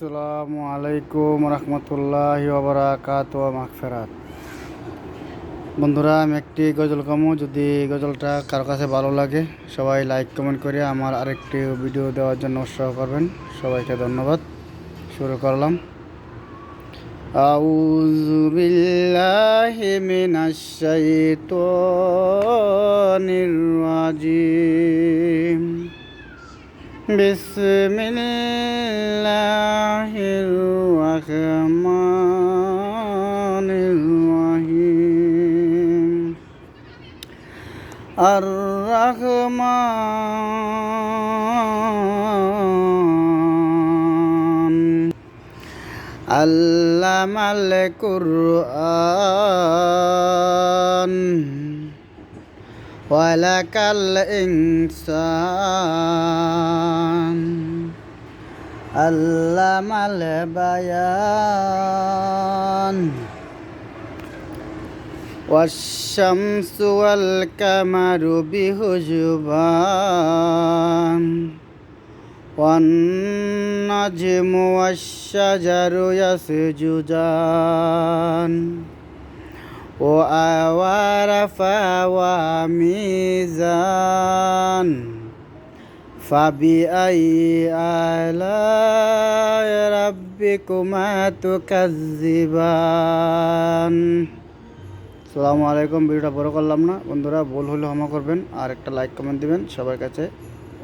আসসালামু আলাইকুম রহমতুল্লাহি ওয়া বারাকাতুহু মাগফিরাত। বন্ধুরা, আমি একটি গজল গামু। যদি গজলটা কারো কাছে ভালো লাগে সবাই লাইক কমেন্ট করে আমার আরেকটি ভিডিও দেওয়ার জন্য উৎসাহ করবেন। সবাইকে ধন্যবাদ। শুরু করলাম। আউযু বিল্লাহি মিনাশ শাইতানির রাজিম। বিসমিল্লাহির রহমানির রহিম। আর রহমান আল্লামাল কুরআন ওয়ালাকাল ইনসান আল্লামাল বায়ান ওয়াশ-শামসু ওয়াল কামারু বিহুজবান ওয়ান-নাজমু ওয়াশ-শাজারু ইয়াসজুদান ওয়া মিজান ফাবিআইয়ি আলাই রাব্বিকুমা তুকাজ্জিবান। আসসালামু আলাইকুম। ভিডিওটা বড় করলাম না বন্ধুরা, ভুল হলে ক্ষমা করবেন আর একটা লাইক কমেন্ট দিবেন। সবার কাছে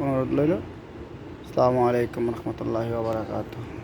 অনুরোধ রইল। আসসালামু আলাইকুম রহমতুল্লাহি ওয়া বারাকাতুহু।